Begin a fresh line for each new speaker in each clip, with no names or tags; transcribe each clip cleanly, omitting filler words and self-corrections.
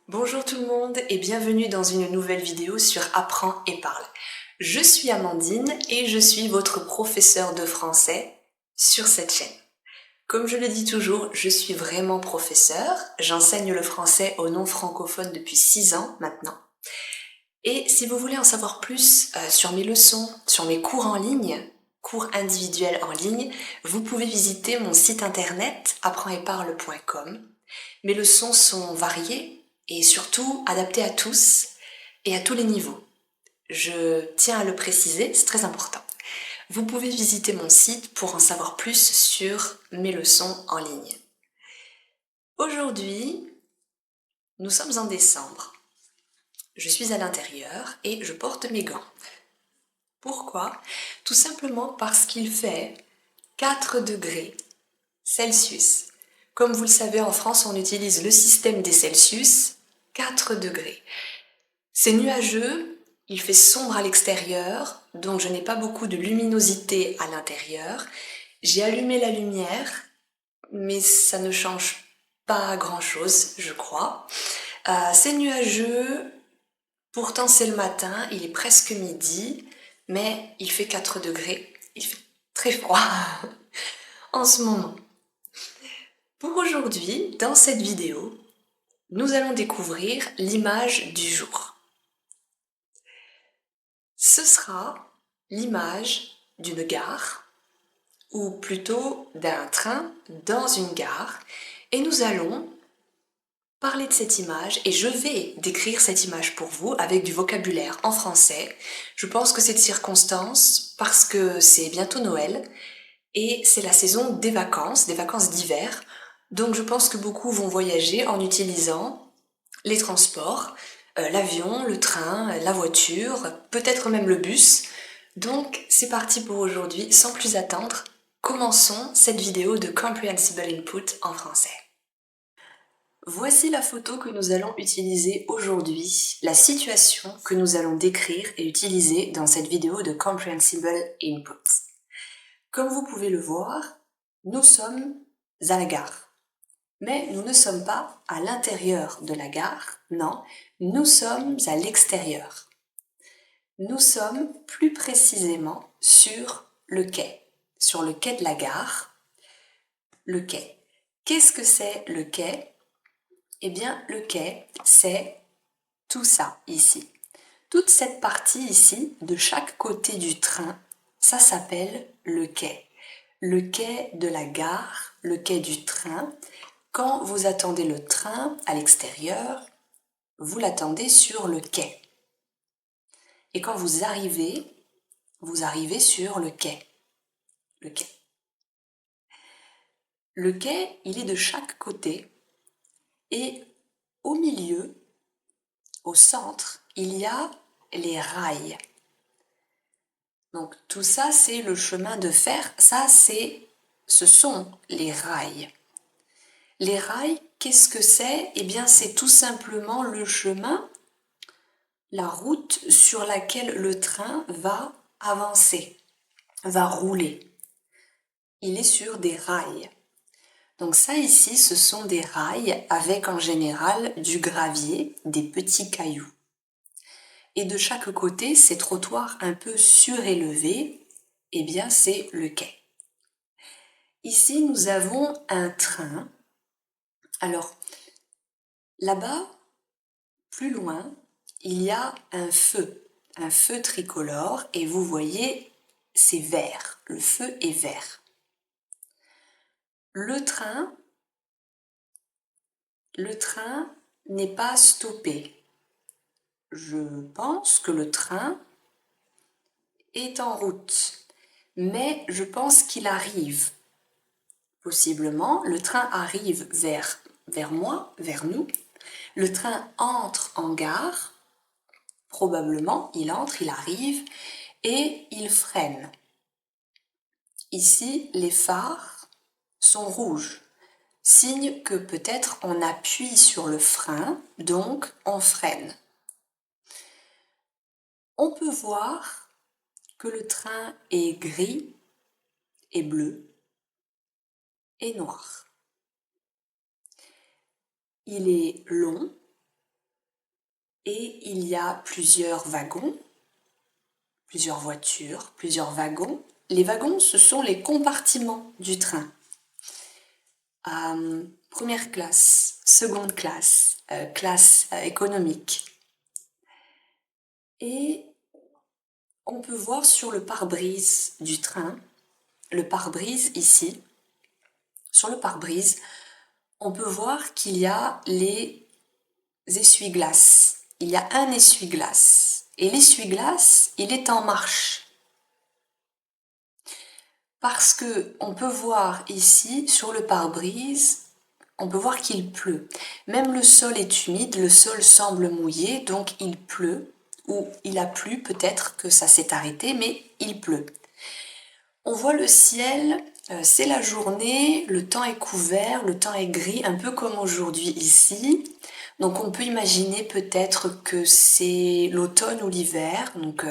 Bonjour tout le monde et bienvenue dans une nouvelle vidéo sur Apprends et parle. Je suis Amandine et je suis votre professeure de français sur cette chaîne. Comme je le dis toujours, je suis vraiment professeure. J'enseigne le français aux non-francophones depuis 6 ans maintenant. Et si vous voulez en savoir plus sur mes leçons, sur mes cours en ligne, cours individuels en ligne, vous pouvez visiter mon site internet apprendesetparle.com. Mes leçons sont variées et surtout adaptées à tous et à tous les niveaux. Je tiens à le préciser, c'est très important. Vous pouvez visiter mon site pour en savoir plus sur mes leçons en ligne. Aujourd'hui, nous sommes en décembre. Je suis à l'intérieur et je porte mes gants. Pourquoi ? Tout simplement parce qu'il fait 4 degrés Celsius. Comme vous le savez, en France, on utilise le système des Celsius, 4 degrés. C'est nuageux, il fait sombre à l'extérieur, donc je n'ai pas beaucoup de luminosité à l'intérieur. J'ai allumé la lumière, mais ça ne change pas grand-chose, je crois. C'est nuageux, pourtant c'est le matin, il est presque midi, mais il fait 4 degrés, il fait très froid en ce moment. Pour aujourd'hui, dans cette vidéo, nous allons découvrir l'image du jour. Ce sera l'image d'une gare, ou plutôt d'un train dans une gare, et nous allons parler de cette image, et je vais décrire cette image pour vous avec du vocabulaire en français. Je pense que c'est de circonstance parce que c'est bientôt Noël, et c'est la saison des vacances d'hiver, donc je pense que beaucoup vont voyager en utilisant les transports, l'avion, le train, la voiture, peut-être même le bus. Donc c'est parti pour aujourd'hui, sans plus attendre, commençons cette vidéo de Comprehensible Input en français. Voici la photo que nous allons utiliser aujourd'hui, la situation que nous allons décrire et utiliser dans cette vidéo de Comprehensible Input. Comme vous pouvez le voir, nous sommes à la gare. Mais nous ne sommes pas à l'intérieur de la gare, non, nous sommes à l'extérieur. Nous sommes plus précisément sur le quai de la gare. Le quai. Qu'est-ce que c'est le quai ? Eh bien, le quai, c'est tout ça ici. Toute cette partie ici, de chaque côté du train, ça s'appelle le quai. Le quai de la gare, le quai du train. Quand vous attendez le train à l'extérieur, vous l'attendez sur le quai. Et quand vous arrivez sur le quai. Le quai. Le quai, il est de chaque côté et au milieu, au centre, il y a les rails. Donc tout ça, c'est le chemin de fer. Ce sont les rails. Les rails, qu'est-ce que c'est ? Eh bien, c'est tout simplement le chemin, la route sur laquelle le train va avancer, va rouler. Il est sur des rails. Donc ça ici, ce sont des rails avec en général du gravier, des petits cailloux. Et de chaque côté, ces trottoirs un peu surélevés, eh bien c'est le quai. Ici, nous avons un train. Alors, là-bas, plus loin, il y a un feu tricolore, et vous voyez, c'est vert, le feu est vert. Le train n'est pas stoppé. Je pense que le train est en route, mais je pense qu'il arrive. Possiblement, le train arrive vers moi, vers nous. Le train entre en gare. Probablement, il entre, il arrive et il freine. Ici, les phares sont rouges, signe que peut-être on appuie sur le frein, donc on freine. On peut voir que le train est gris et bleu et noir. Il est long et il y a plusieurs wagons, plusieurs voitures, plusieurs wagons. Les wagons, ce sont les compartiments du train. Première classe, seconde classe, classe économique. Et on peut voir sur le pare-brise du train, le pare-brise ici, sur le pare-brise, on peut voir qu'il y a les essuie-glaces. Il y a un essuie-glace. Et l'essuie-glace, il est en marche. Parce que on peut voir ici, sur le pare-brise, on peut voir qu'il pleut. Même le sol est humide, le sol semble mouillé, donc il pleut. Ou il a plu, peut-être que ça s'est arrêté, mais il pleut. On voit le ciel, c'est la journée, le temps est couvert, le temps est gris, un peu comme aujourd'hui ici. Donc on peut imaginer peut-être que c'est l'automne ou l'hiver, donc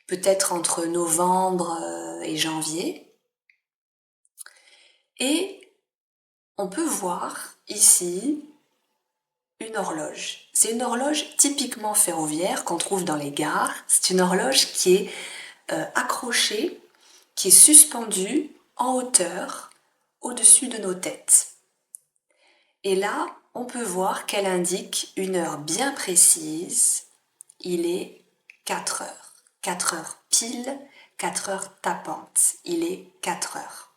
peut-être entre novembre et janvier. Et on peut voir ici une horloge. C'est une horloge typiquement ferroviaire qu'on trouve dans les gares. C'est une horloge qui est accrochée, qui est suspendue en hauteur au-dessus de nos têtes. Et là, on peut voir qu'elle indique une heure bien précise. Il est 4 heures. 4 heures pile, 4 heures tapantes. Il est 4 heures.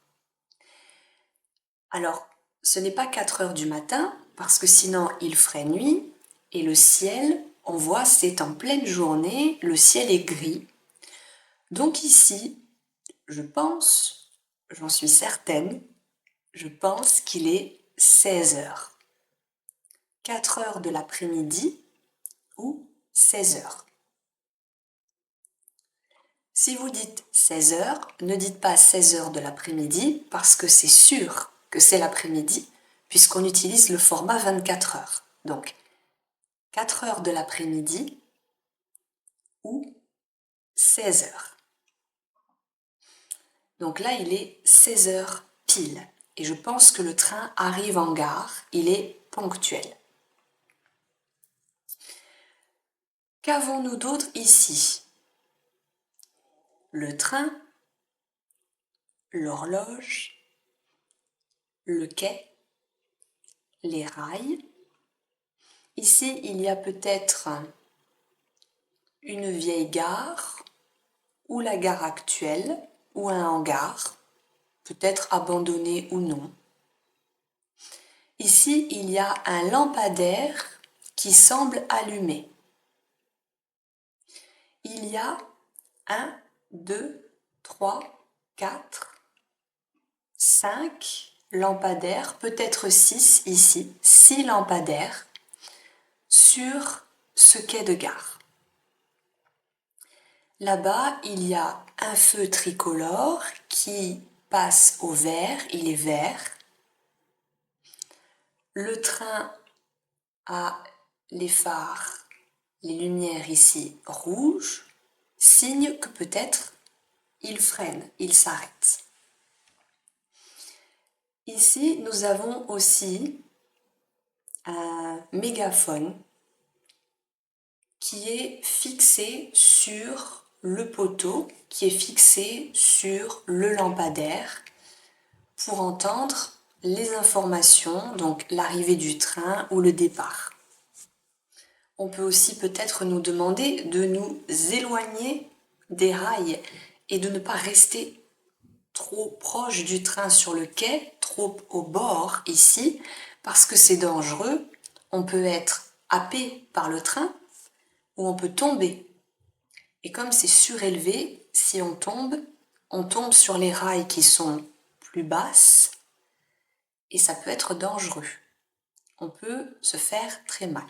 Alors, ce n'est pas 4 heures du matin, parce que sinon il ferait nuit, et le ciel, on voit, c'est en pleine journée, le ciel est gris. Donc ici, je pense, j'en suis certaine, je pense qu'il est 16 heures. 4 heures de l'après-midi ou 16 heures. Si vous dites 16 heures, ne dites pas 16 heures de l'après-midi parce que c'est sûr que c'est l'après-midi puisqu'on utilise le format 24 heures. Donc, 4 heures de l'après-midi ou 16 heures. Donc là, il est 16 heures pile. Et je pense que le train arrive en gare. Il est ponctuel. Qu'avons-nous d'autre ici? Le train, l'horloge, le quai, les rails. Ici, il y a peut-être une vieille gare ou la gare actuelle ou un hangar, peut-être abandonné ou non. Ici, il y a un lampadaire qui semble allumé. Il y a 1, 2, 3, 4, 5 lampadaires, peut-être 6 ici, 6 lampadaires sur ce quai de gare. Là-bas, il y a un feu tricolore qui passe au vert, il est vert. Le train a les phares, les lumières ici rouges, signe que peut-être il freine, il s'arrête. Ici, nous avons aussi un mégaphone qui est fixé sur le poteau, qui est fixé sur le lampadaire pour entendre les informations, donc l'arrivée du train ou le départ. On peut aussi peut-être nous demander de nous éloigner des rails et de ne pas rester trop proche du train sur le quai, trop au bord ici, parce que c'est dangereux. On peut être happé par le train ou on peut tomber. Et comme c'est surélevé, si on tombe sur les rails qui sont plus basses et ça peut être dangereux. On peut se faire très mal.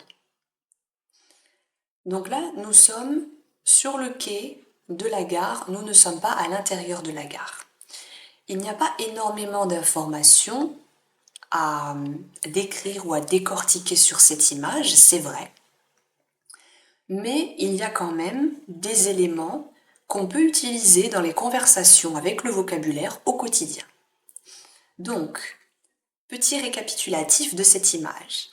Donc là, nous sommes sur le quai de la gare, nous ne sommes pas à l'intérieur de la gare. Il n'y a pas énormément d'informations à décrire ou à décortiquer sur cette image, c'est vrai. Mais il y a quand même des éléments qu'on peut utiliser dans les conversations avec le vocabulaire au quotidien. Donc, petit récapitulatif de cette image.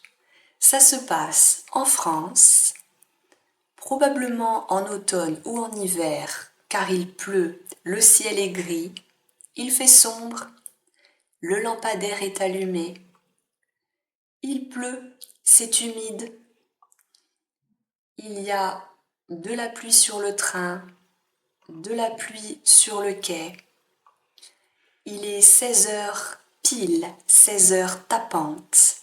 Ça se passe en France, probablement en automne ou en hiver, car il pleut, le ciel est gris, il fait sombre, le lampadaire est allumé, il pleut, c'est humide, il y a de la pluie sur le train, de la pluie sur le quai, il est 16 heures pile, 16 heures tapantes.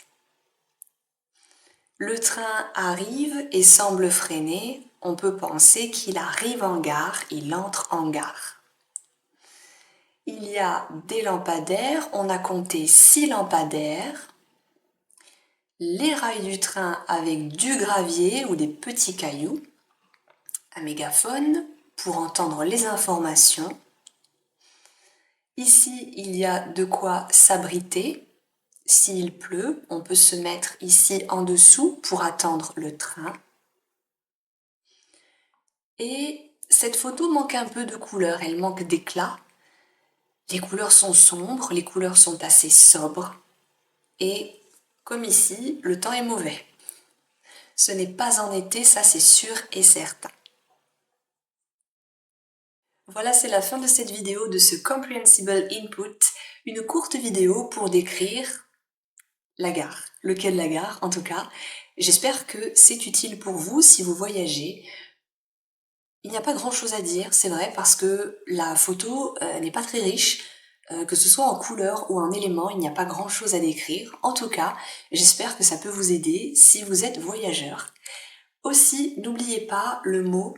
Le train arrive et semble freiner, on peut penser qu'il arrive en gare, il entre en gare. Il y a des lampadaires, on a compté 6 lampadaires. Les rails du train avec du gravier ou des petits cailloux. Un mégaphone pour entendre les informations. Ici, il y a de quoi s'abriter. S'il pleut, on peut se mettre ici en dessous pour attendre le train. Et cette photo manque un peu de couleur, elle manque d'éclat. Les couleurs sont sombres, les couleurs sont assez sobres. Et comme ici, le temps est mauvais. Ce n'est pas en été, ça c'est sûr et certain. Voilà, c'est la fin de cette vidéo de ce Comprehensible Input, une courte vidéo pour décrire la gare, le quai de la gare en tout cas. J'espère que c'est utile pour vous si vous voyagez. Il n'y a pas grand chose à dire, c'est vrai, parce que la photo n'est pas très riche, que ce soit en couleur ou en éléments, il n'y a pas grand chose à décrire. En tout cas, j'espère que ça peut vous aider si vous êtes voyageur. Aussi, n'oubliez pas le mot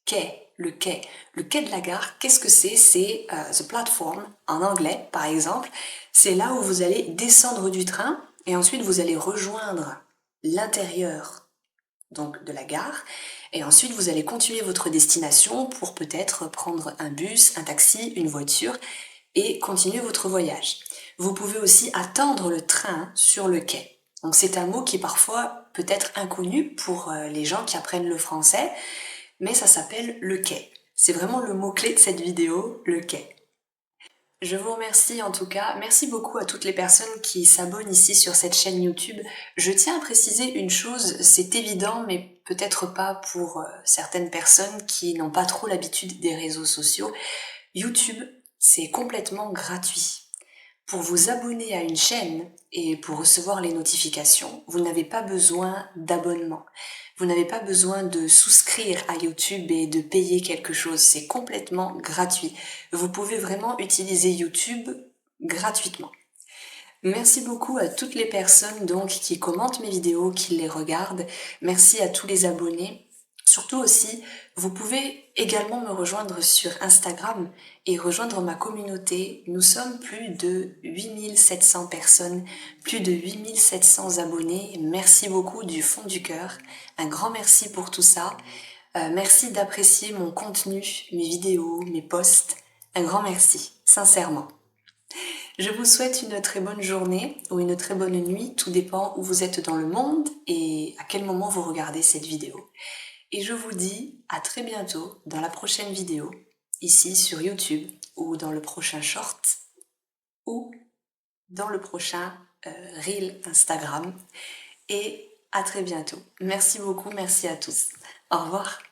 quai, le quai. Le quai de la gare, qu'est-ce que c'est? C'est the platform en anglais, par exemple. C'est là où vous allez descendre du train et ensuite vous allez rejoindre l'intérieur donc de la gare. Et ensuite, vous allez continuer votre destination pour peut-être prendre un bus, un taxi, une voiture et continuer votre voyage. Vous pouvez aussi attendre le train sur le quai. Donc c'est un mot qui parfois peut être inconnu pour les gens qui apprennent le français, mais ça s'appelle le quai. C'est vraiment le mot-clé de cette vidéo, le quai. Je vous remercie en tout cas. Merci beaucoup à toutes les personnes qui s'abonnent ici sur cette chaîne YouTube. Je tiens à préciser une chose, c'est évident, mais peut-être pas pour certaines personnes qui n'ont pas trop l'habitude des réseaux sociaux. YouTube, c'est complètement gratuit. Pour vous abonner à une chaîne et pour recevoir les notifications, vous n'avez pas besoin d'abonnement. Vous n'avez pas besoin de souscrire à YouTube et de payer quelque chose. C'est complètement gratuit. Vous pouvez vraiment utiliser YouTube gratuitement. Merci beaucoup à toutes les personnes donc qui commentent mes vidéos, qui les regardent. Merci à tous les abonnés. Surtout aussi, vous pouvez également me rejoindre sur Instagram et rejoindre ma communauté. Nous sommes plus de 8700 personnes, plus de 8700 abonnés. Merci beaucoup du fond du cœur. Un grand merci pour tout ça. Merci d'apprécier mon contenu, mes vidéos, mes posts. Un grand merci, sincèrement. Je vous souhaite une très bonne journée ou une très bonne nuit, tout dépend où vous êtes dans le monde et à quel moment vous regardez cette vidéo. Et je vous dis à très bientôt dans la prochaine vidéo, ici sur YouTube, ou dans le prochain short, ou dans le prochain Reel Instagram. Et à très bientôt. Merci beaucoup, merci à tous. Au revoir.